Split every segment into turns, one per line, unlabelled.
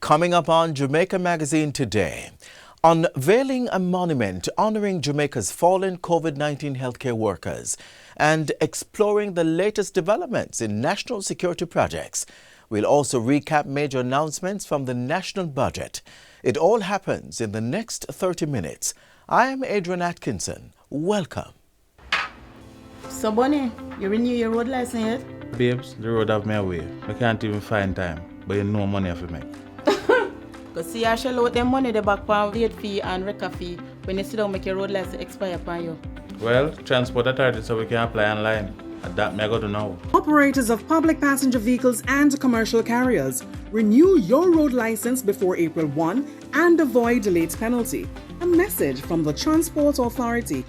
Coming up on Jamaica Magazine today, unveiling a monument honoring Jamaica's fallen COVID-19 healthcare workers and exploring the latest developments in national security projects. We'll also recap major announcements from the national budget. It all happens in the next 30 minutes. I am Adrian Atkinson. Welcome.
So, Bonnie, you renew your road license yet?
Babes, the road have me away. I can't even find time, but you know money for me.
Because see, I shall out them money the back for late fee and record fee when you sit down make your road license expire upon you.
Well, transport authority so we can apply online. And that me I got to know.
Operators of public passenger vehicles and commercial carriers, renew your road license before April 1 and avoid late penalty. A message from the Transport Authority.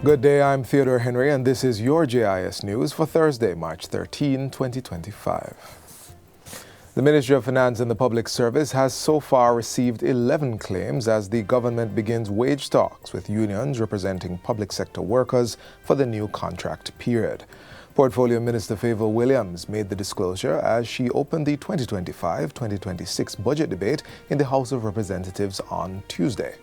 Good day, I'm Theodore Henry, and this is your JIS News for Thursday, March 13, 2025. The Ministry of Finance and the Public Service has so far received 11 claims as the government begins wage talks with unions representing public sector workers for the new contract period. Portfolio Minister Favour Williams made the disclosure as she opened the 2025-2026 budget debate in the House of Representatives on Tuesday.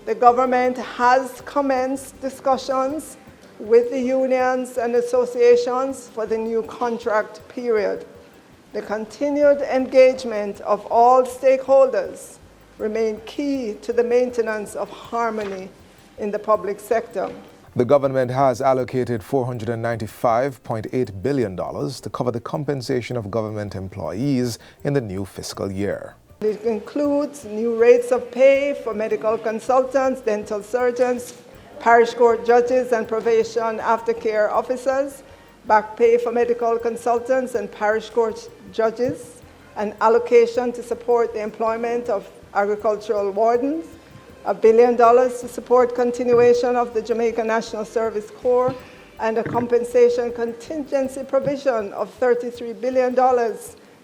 The government has commenced discussions with the unions and associations for the new contract period. The continued engagement of all stakeholders remain key to the maintenance of harmony in the public sector.
The government has allocated $495.8 billion to cover the compensation of government employees in the new fiscal year.
It includes new rates of pay for medical consultants, dental surgeons, parish court judges and probation aftercare officers, back pay for medical consultants and parish court judges, an allocation to support the employment of agricultural wardens, $1 billion to support continuation of the Jamaica National Service Corps, and a compensation contingency provision of $33 billion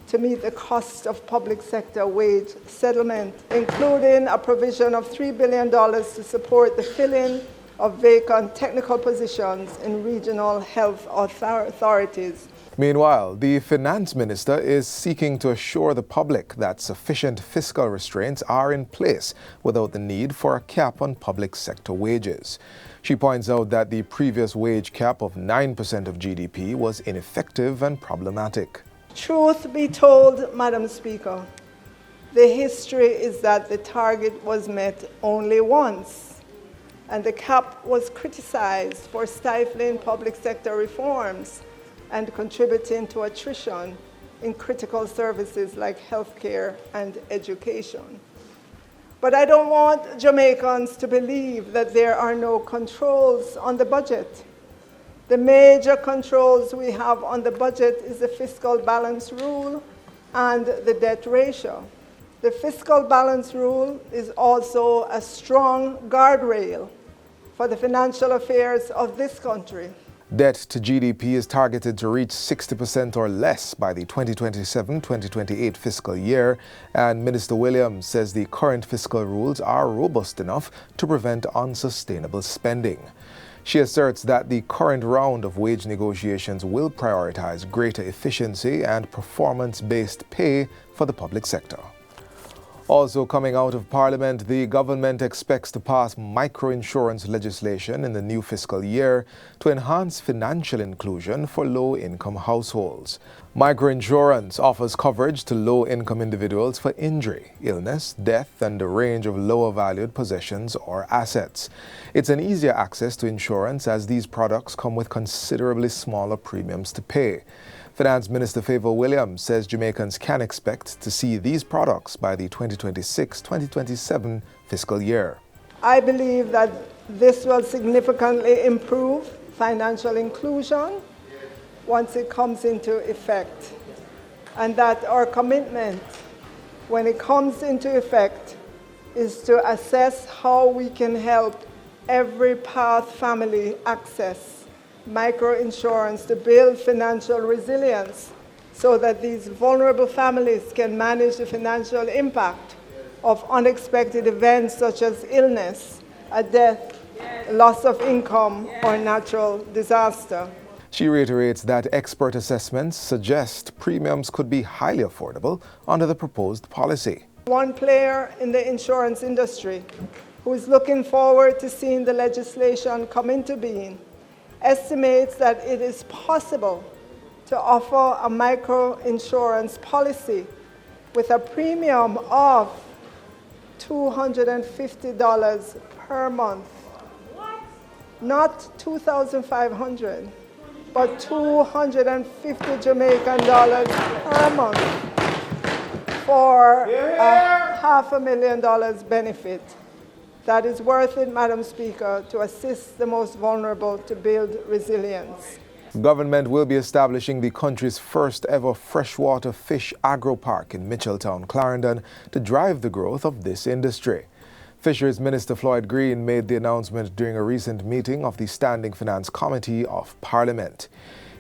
to meet the cost of public sector wage settlement, including a provision of $3 billion to support the filling of vacant technical positions in regional health authorities.
Meanwhile, the finance minister is seeking to assure the public that sufficient fiscal restraints are in place without the need for a cap on public sector wages. She points out that the previous wage cap of 9% of GDP was ineffective and problematic.
Truth be told, Madam Speaker, the history is that the target was met only once, and the cap was criticized for stifling public sector reforms and contributing to attrition in critical services like healthcare and education. But I don't want Jamaicans to believe that there are no controls on the budget. The major controls we have on the budget is the fiscal balance rule and the debt ratio. The fiscal balance rule is also a strong guardrail for the financial affairs of this country.
Debt to GDP is targeted to reach 60% or less by the 2027-2028 fiscal year, and Minister Williams says the current fiscal rules are robust enough to prevent unsustainable spending. She asserts that the current round of wage negotiations will prioritize greater efficiency and performance-based pay for the public sector. Also coming out of Parliament, the government expects to pass microinsurance legislation in the new fiscal year to enhance financial inclusion for low-income households. Microinsurance offers coverage to low-income individuals for injury, illness, death, and a range of lower-valued possessions or assets. It's an easier access to insurance as these products come with considerably smaller premiums to pay. Finance Minister Favour Williams says Jamaicans can expect to see these products by the 2026-2027 fiscal year.
I believe that this will significantly improve financial inclusion once it comes into effect, and that our commitment when it comes into effect is to assess how we can help every path family access microinsurance to build financial resilience so that these vulnerable families can manage the financial impact of unexpected events such as illness, a death, loss of income, or natural disaster.
She reiterates that expert assessments suggest premiums could be highly affordable under the proposed policy.
One player in the insurance industry who is looking forward to seeing the legislation come into being estimates that it is possible to offer a microinsurance policy with a premium of $250 per month. Not $2,500, but $250 Jamaican dollars per month for a $500,000 benefit. That is worth it, Madam Speaker, to assist the most vulnerable to build resilience.
Government will be establishing the country's first ever freshwater fish agro-park in Mitchelltown, Clarendon, to drive the growth of this industry. Fisheries Minister Floyd Green made the announcement during a recent meeting of the Standing Finance Committee of Parliament.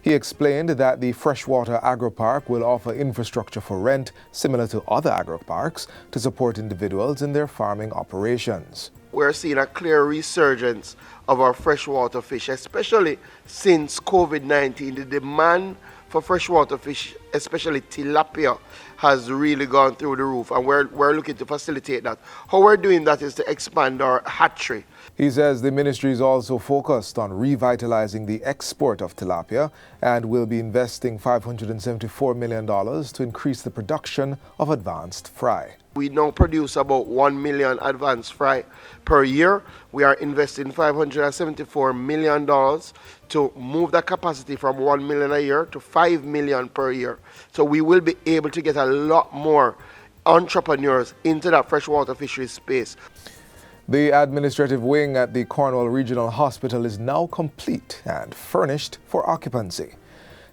He explained that the freshwater agro-park will offer infrastructure for rent similar to other agro-parks to support individuals in their farming operations.
We're seeing a clear resurgence of our freshwater fish, especially since COVID-19. The demand for freshwater fish, especially tilapia, has really gone through the roof, and we're looking to facilitate that. How we're doing that is to expand our hatchery.
He says the ministry is also focused on revitalizing the export of tilapia and will be investing $574 million to increase the production of advanced fry.
We now produce about 1 million advanced fry per year. We are investing $574 million to move that capacity from 1 million a year to 5 million per year. So we will be able to get a lot more entrepreneurs into that freshwater fisheries space.
The administrative wing at the Cornwall Regional Hospital is now complete and furnished for occupancy.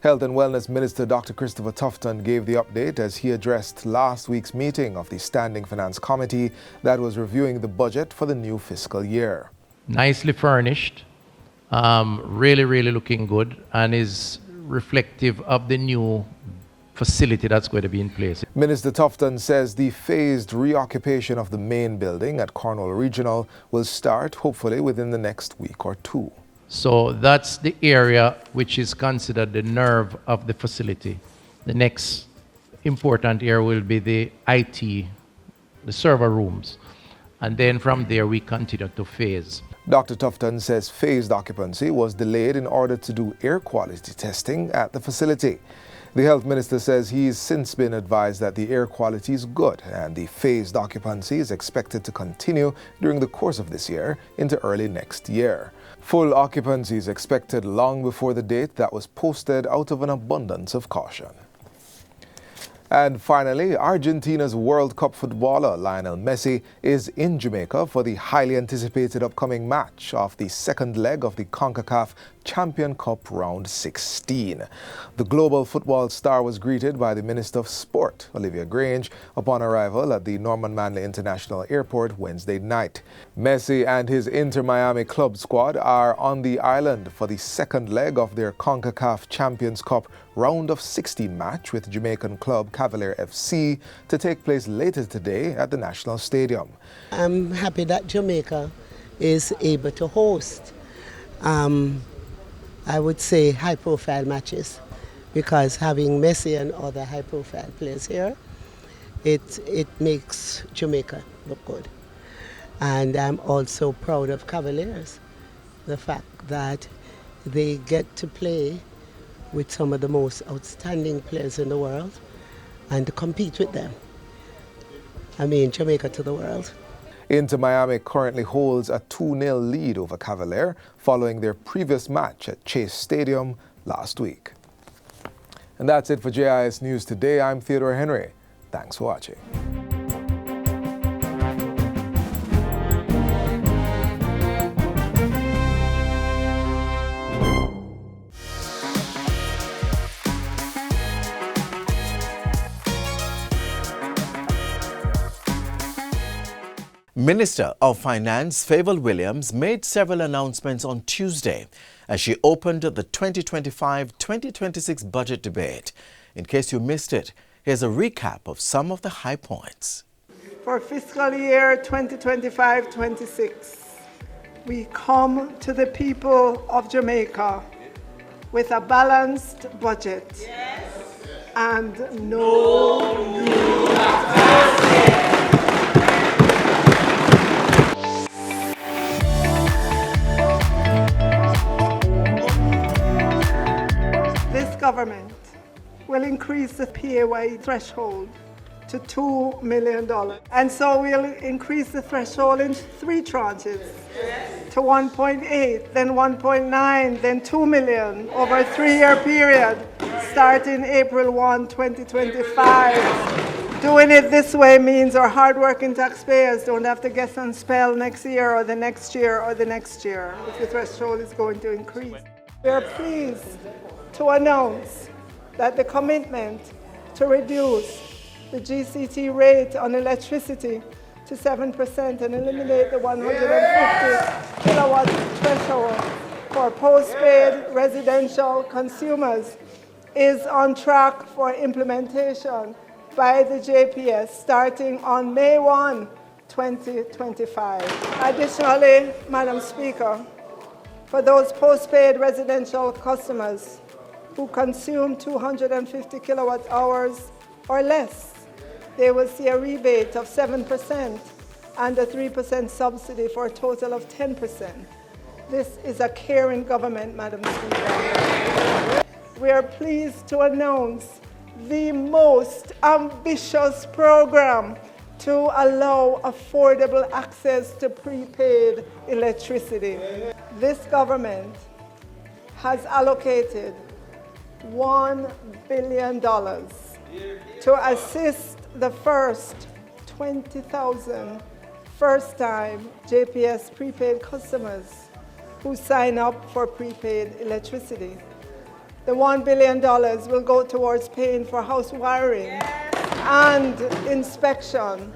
Health and Wellness Minister Dr. Christopher Tufton gave the update as he addressed last week's meeting of the Standing Finance Committee that was reviewing the budget for the new fiscal year.
Nicely furnished, really looking good, and is reflective of the new facility that's going to be in place.
Minister Tufton says the phased reoccupation of the main building at Cornwall Regional will start hopefully within the next week or two.
So that's the area which is considered the nerve of the facility. The next important area will be the IT, the server rooms. And then from there we continue to phase.
Dr. Tufton says phased occupancy was delayed in order to do air quality testing at the facility. The health minister says he's since been advised that the air quality is good and the phased occupancy is expected to continue during the course of this year into early next year. Full occupancy is expected long before the date that was posted out of an abundance of caution. And finally, Argentina's World Cup footballer Lionel Messi is in Jamaica for the highly anticipated upcoming match of the second leg of the CONCACAF Champion Cup Round 16. The global football star was greeted by the Minister of Sport, Olivia Grange, upon arrival at the Norman Manley International Airport Wednesday night. Messi and his Inter Miami club squad are on the island for the second leg of their CONCACAF Champions Cup Round of 16 match with Jamaican club Cavalier FC to take place later today at the National Stadium.
I'm happy that Jamaica is able to host I would say high-profile matches, because having Messi and other high-profile players here, it makes Jamaica look good. And I'm also proud of Cavaliers, the fact that they get to play with some of the most outstanding players in the world and to compete with them. I mean, Jamaica to the world.
Inter Miami currently holds a 2-0 lead over Cavalier following their previous match at Chase Stadium last week. And that's it for JIS News Today. I'm Theodore Henry. Thanks for watching.
Minister of Finance Favour Williams made several announcements on Tuesday as she opened the 2025-2026 budget debate. In case you missed it, here's a recap of some of the high points.
for fiscal year 2025-26. We come to the people of Jamaica with a balanced budget and no new taxes. This government will increase the PAYE threshold to $2 million. And so we'll increase the threshold in 3 tranches to 1.8, then 1.9, then 2 million over a 3-year period starting April 1, 2025. Doing it this way means our hardworking taxpayers don't have to guess and spell next year or the next year or the next year if the threshold is going to increase. We are pleased to announce that the commitment to reduce the GCT rate on electricity to 7% and eliminate the 150 kilowatt threshold for postpaid residential consumers is on track for implementation by the JPS starting on May 1, 2025. Additionally, Madam Speaker, for those postpaid residential customers who consume 250 kilowatt hours or less, they will see a rebate of 7% and a 3% subsidy for a total of 10%. This is a caring government, Madam Speaker. We are pleased to announce the most ambitious program to allow affordable access to prepaid electricity. This government has allocated $1 billion to assist the first 20,000 first-time JPS prepaid customers who sign up for prepaid electricity. The $1 billion will go towards paying for house wiring and inspection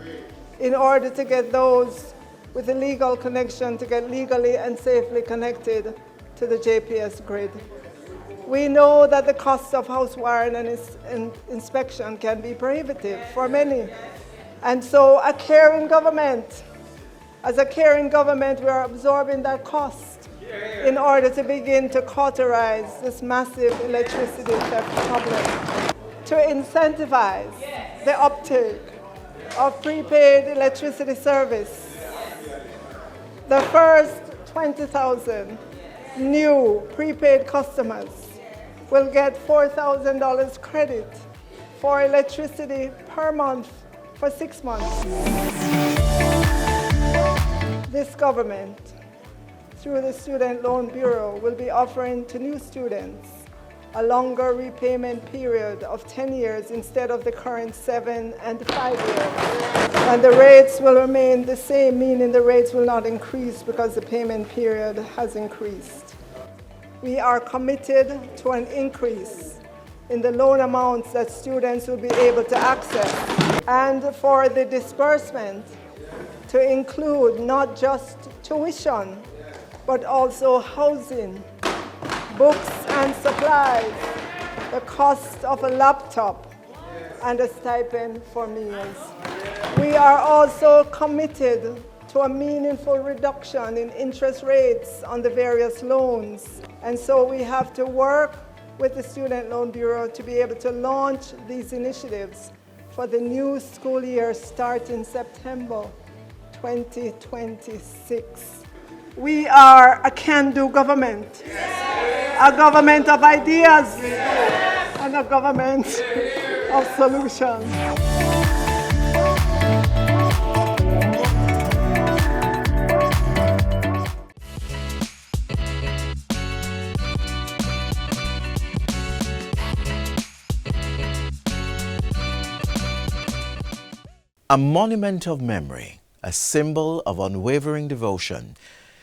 in order to get those with a legal connection to get legally and safely connected to the JPS grid. We know that the cost of house wiring and inspection can be prohibitive for many. And so as a caring government, we are absorbing that cost in order to begin to cauterize this massive electricity theft problem. To incentivize the uptake of prepaid electricity service, the first 20,000 new prepaid customers will get $4,000 credit for electricity per month for 6 months. This government, through the Student Loan Bureau, will be offering to new students a longer repayment period of 10 years instead of the current 7 and 5 years. And the rates will remain the same, meaning the rates will not increase because the payment period has increased. We are committed to an increase in the loan amounts that students will be able to access, and for the disbursement to include not just tuition, but also housing, books and supplies, the cost of a laptop, and a stipend for meals. We are also committed to a meaningful reduction in interest rates on the various loans. And so we have to work with the Student Loan Bureau to be able to launch these initiatives for the new school year starting September 2026. We are a can-do government, a government of ideas, and a government of solutions.
A monument of memory, a symbol of unwavering devotion.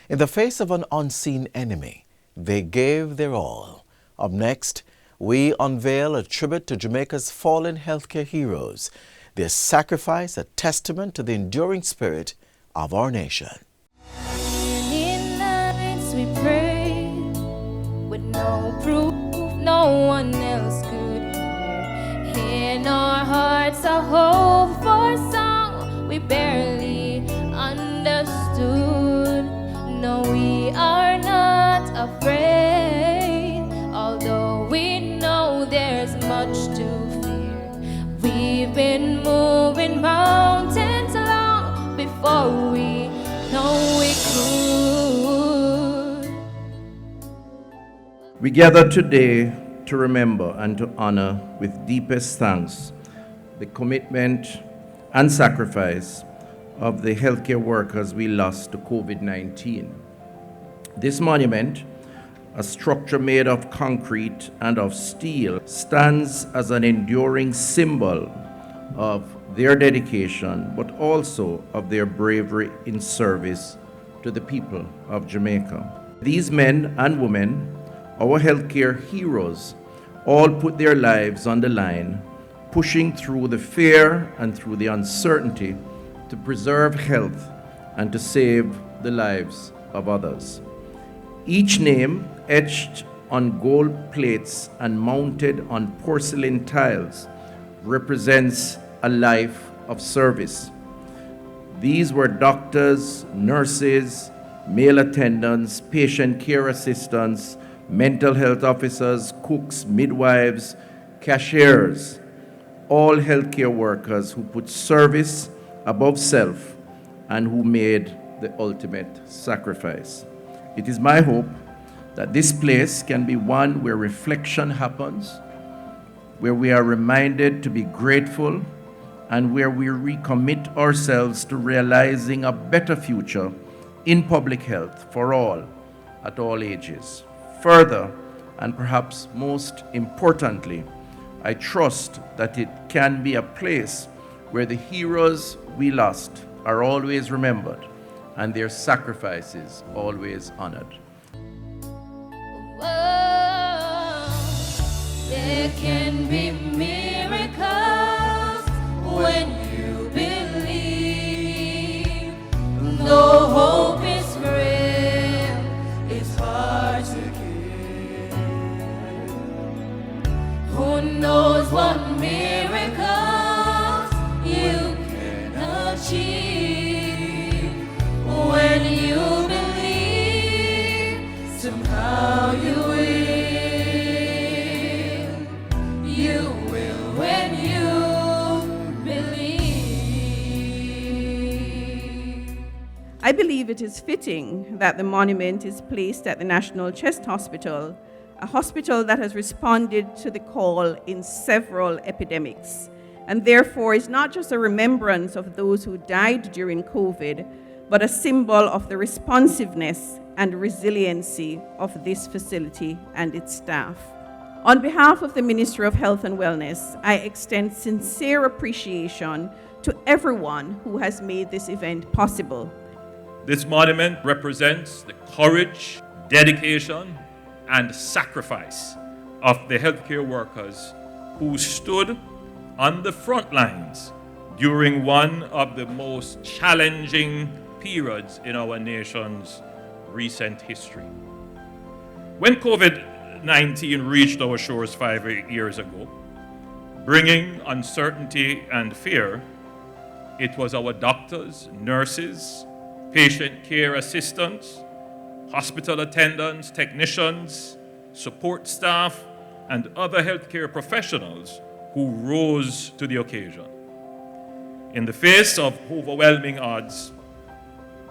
In the face of an unseen enemy, they gave their all. Up next, we unveil a tribute to Jamaica's fallen healthcare heroes. Their sacrifice, a testament to the enduring spirit of our nation.
In nights we pray, with no proof, no one else could hear. In our hearts a hope for song, we we barely understood. No, we are not afraid, although we know there's much to fear. We've been moving mountains long before we know we could.
We gather today to remember and to honor with deepest thanks the commitment and sacrifice of the healthcare workers we lost to COVID-19. This monument, a structure made of concrete and of steel, stands as an enduring symbol of their dedication, but also of their bravery in service to the people of Jamaica. These men and women, our healthcare heroes, all put their lives on the line, pushing through the fear and through the uncertainty to preserve health and to save the lives of others. Each name etched on gold plates and mounted on porcelain tiles represents a life of service. These were doctors, nurses, male attendants, patient care assistants, mental health officers, cooks, midwives, cashiers, all healthcare workers who put service above self and who made the ultimate sacrifice. It is my hope that this place can be one where reflection happens, where we are reminded to be grateful, and where we recommit ourselves to realizing a better future in public health for all at all ages. Further, and perhaps most importantly, I trust that it can be a place where the heroes we lost are always remembered and their sacrifices always honored.
Whoa, there can be miracles when you believe. Though hope is frail, it's hard to give. Who knows what miracles you can achieve when you believe? Somehow you will. You will when you believe.
I believe it is fitting that the monument is placed at the National Chest Hospital, a hospital that has responded to the call in several epidemics, and therefore is not just a remembrance of those who died during COVID, but a symbol of the responsiveness and resiliency of this facility and its staff. On behalf of the Ministry of Health and Wellness, I extend sincere appreciation to everyone who has made this event possible.
This monument represents the courage, dedication, and sacrifice of the healthcare workers who stood on the front lines during one of the most challenging periods in our nation's recent history. When COVID-19 reached our shores 5 years ago, bringing uncertainty and fear, it was our doctors, nurses, patient care assistants, hospital attendants, technicians, support staff, and other healthcare professionals who rose to the occasion. In the face of overwhelming odds,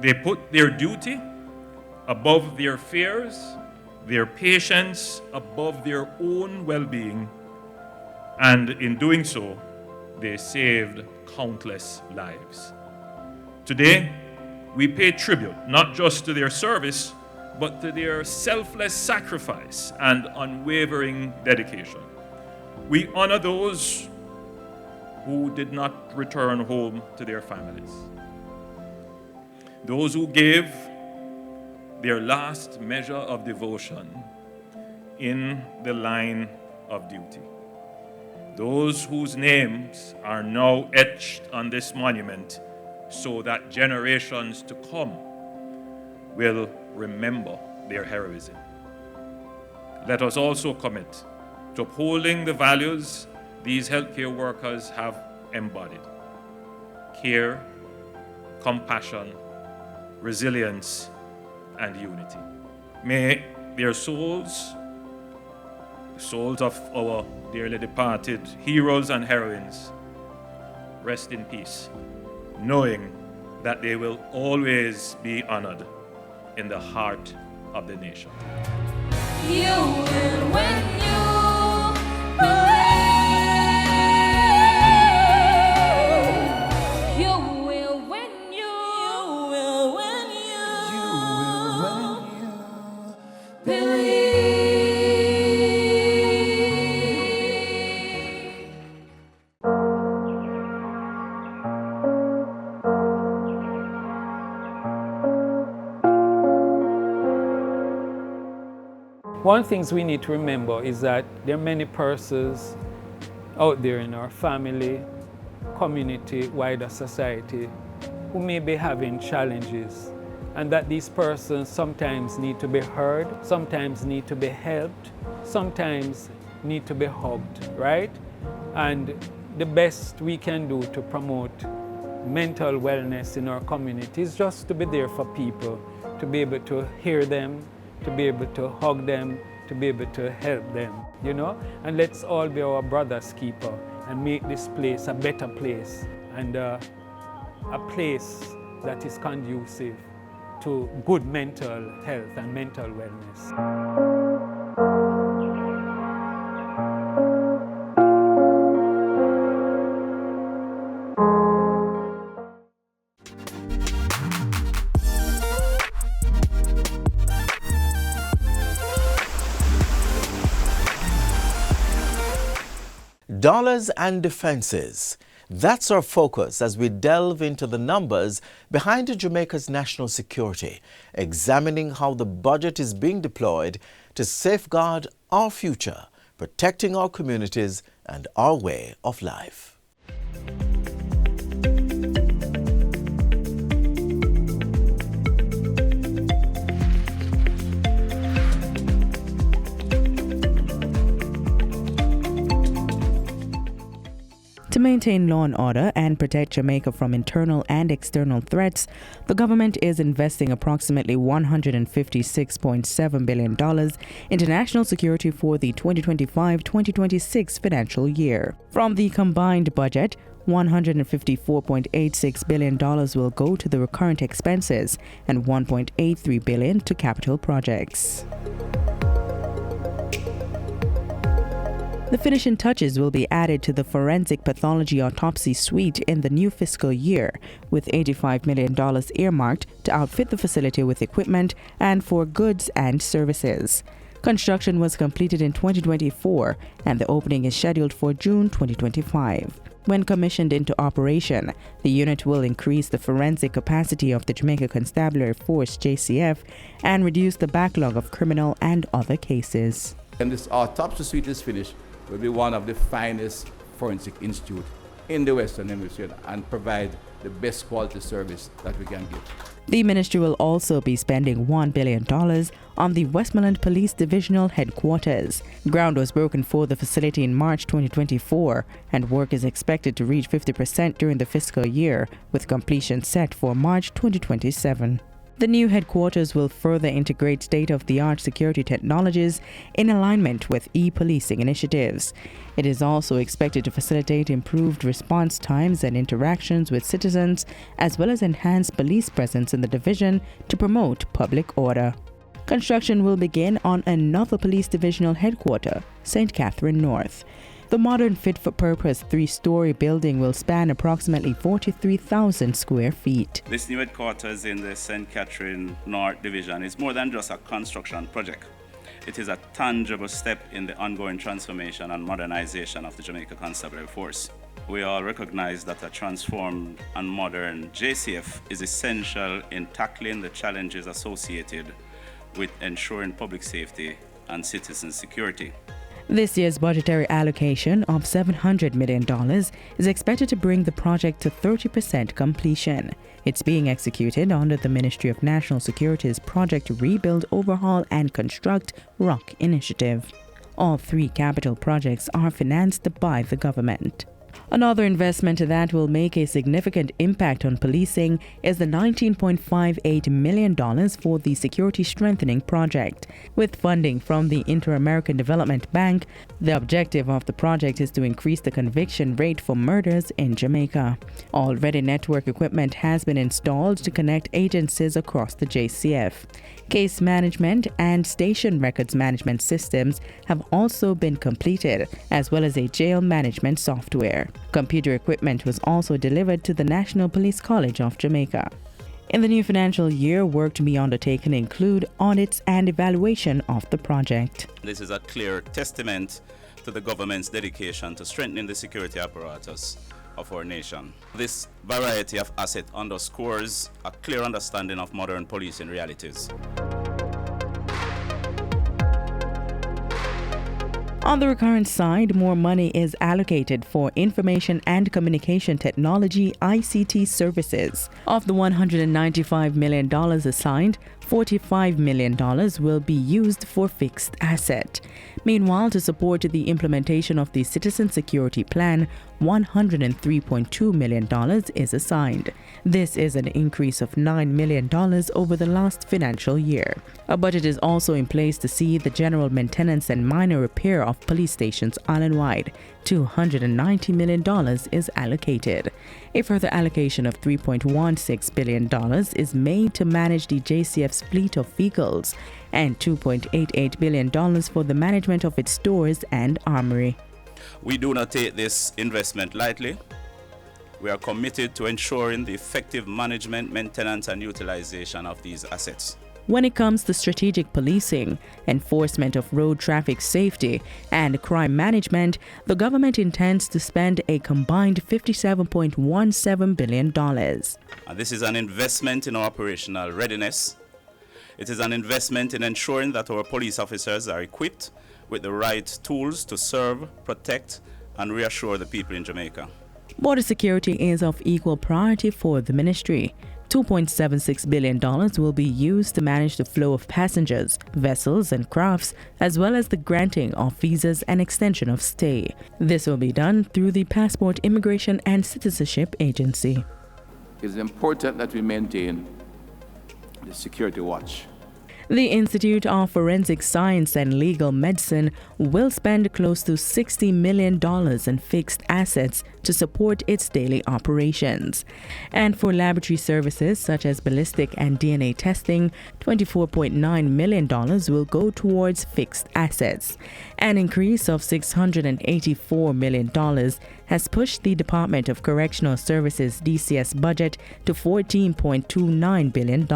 they put their duty above their fears, their patients above their own well-being, and in doing so, they saved countless lives. Today, we pay tribute not just to their service, but to their selfless sacrifice and unwavering dedication. We honor those who did not return home to their families, those who gave their last measure of devotion in the line of duty, those whose names are now etched on this monument so that generations to come will remember their heroism. Let us also commit to upholding the values these healthcare workers have embodied: care, compassion, resilience, and unity. May their souls, the souls of our dearly departed heroes and heroines, rest in peace, knowing that they will always be honored in the heart of the nation.
You will when you believe. You will when you believe.
One of the things we need to remember is that there are many persons out there in our family, community, wider society who may be having challenges, and that these persons sometimes need to be heard, sometimes need to be helped, sometimes need to be hugged, right? And the best we can do to promote mental wellness in our community is just to be there for people, to be able to hear them, to be able to hug them, to be able to help them, you know? And let's all be our brother's keeper and make this place a better place and a place that is conducive to good mental health and mental wellness.
Dollars and defenses. That's our focus as we delve into the numbers behind Jamaica's national security, examining how the budget is being deployed to safeguard our future, protecting our communities and our way of life.
To maintain law and order and protect Jamaica from internal and external threats, the government is investing approximately $156.7 billion into national security for the 2025-2026 financial year. From the combined budget, $154.86 billion will go to the recurrent expenses and $1.83 billion to capital projects. The finishing touches will be added to the forensic pathology autopsy suite in the new fiscal year, with $85 million earmarked to outfit the facility with equipment and for goods and services. Construction was completed in 2024, and the opening is scheduled for June 2025. When commissioned into operation, the unit will increase the forensic capacity of the Jamaica Constabulary Force (JCF) and reduce the backlog of criminal and other cases.
When this autopsy suite is finished, will be one of the finest forensic institutes in the Western Hemisphere and provide the best quality service that we can give.
The ministry will also be spending $1 billion on the Westmoreland Police Divisional Headquarters. Ground was broken for the facility in March 2024, and work is expected to reach 50% during the fiscal year, with completion set for March 2027. The new headquarters will further integrate state-of-the-art security technologies in alignment with e-policing initiatives. It is also expected to facilitate improved response times and interactions with citizens, as well as enhance police presence in the division to promote public order. Construction will begin on another police divisional headquarters, St. Catherine North. The modern fit-for-purpose three-story building will span approximately 43,000 square feet.
This new headquarters in the St. Catherine North Division is more than just a construction project. It is a tangible step in the ongoing transformation and modernization of the Jamaica Constabulary Force. We all recognize that a transformed and modern JCF is essential in tackling the challenges associated with ensuring public safety and citizen security.
This year's budgetary allocation of $700 million is expected to bring the project to 30% completion. It's being executed under the Ministry of National Security's Project Rebuild, Overhaul and Construct ROC initiative. All three capital projects are financed by the government. Another investment that will make a significant impact on policing is the $19.58 million for the Security Strengthening Project. With funding from the Inter-American Development Bank, the objective of the project is to increase the conviction rate for murders in Jamaica. Already, network equipment has been installed to connect agencies across the JCF. Case management and station records management systems have also been completed, as well as a jail management software. Computer equipment was also delivered to the National Police College of Jamaica. In the new financial year, work to be undertaken include audits and evaluation of the project.
This is a clear testament to the government's dedication to strengthening the security apparatus of our nation. This variety of assets underscores a clear understanding of modern policing realities.
On the recurrent side, more money is allocated for information and communication technology ICT services. Of the $195 million assigned, $45 million will be used for fixed asset. Meanwhile, to support the implementation of the Citizen Security Plan, $103.2 million is assigned. This is an increase of $9 million over the last financial year. A budget is also in place to see the general maintenance and minor repair of police stations island-wide. $290 million is allocated. A further allocation of $3.16 billion is made to manage the JCF's fleet of vehicles and $2.88 billion for the management of its stores and armory.
We do not take this investment lightly. We are committed to ensuring the effective management, maintenance, and utilization of these assets.
When it comes to strategic policing, enforcement of road traffic safety, and crime management, the government intends to spend a combined $57.17 billion.
And this is an investment in our operational readiness. It is an investment in ensuring that our police officers are equipped with the right tools to serve, protect, and reassure the people in Jamaica.
Border security is of equal priority for the ministry. $2.76 billion will be used to manage the flow of passengers, vessels, and crafts, as well as the granting of visas and extension of stay. This will be done through the Passport, Immigration, and Citizenship Agency.
It is important that we maintain the security watch.
The Institute of Forensic Science and Legal Medicine will spend close to $60 million in fixed assets to support its daily operations. And for laboratory services such as ballistic and DNA testing, $24.9 million will go towards fixed assets. An increase of $684 million has pushed the Department of Correctional Services DCS budget to $14.29 billion.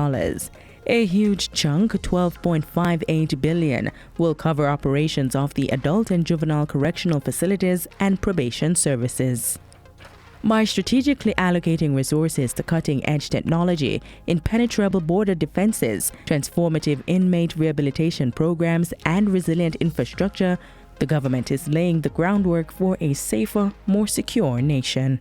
A huge chunk, $12.58 billion, will cover operations of the adult and juvenile correctional facilities and probation services. By strategically allocating resources to cutting-edge technology, impenetrable border defenses, transformative inmate rehabilitation programs, and resilient infrastructure, the government is laying the groundwork for a safer, more secure nation.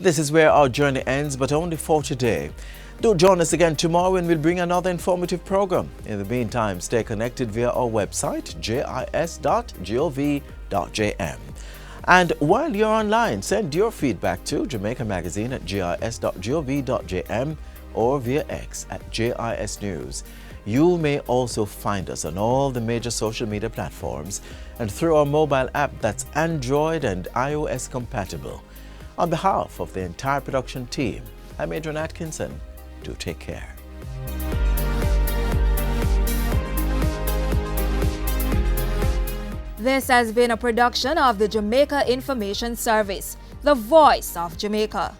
This is where our journey ends, but only for today. Do join us again tomorrow when we'll bring another informative program. In the meantime, stay connected via our website, jis.gov.jm. And while you're online, send your feedback to Jamaica Magazine at jis.gov.jm or via X at JIS News. You may also find us on all the major social media platforms and through our mobile app that's Android and iOS compatible. On behalf of the entire production team, I'm Adrian Atkinson. Do take care.
This has been a production of the Jamaica Information Service, the voice of Jamaica.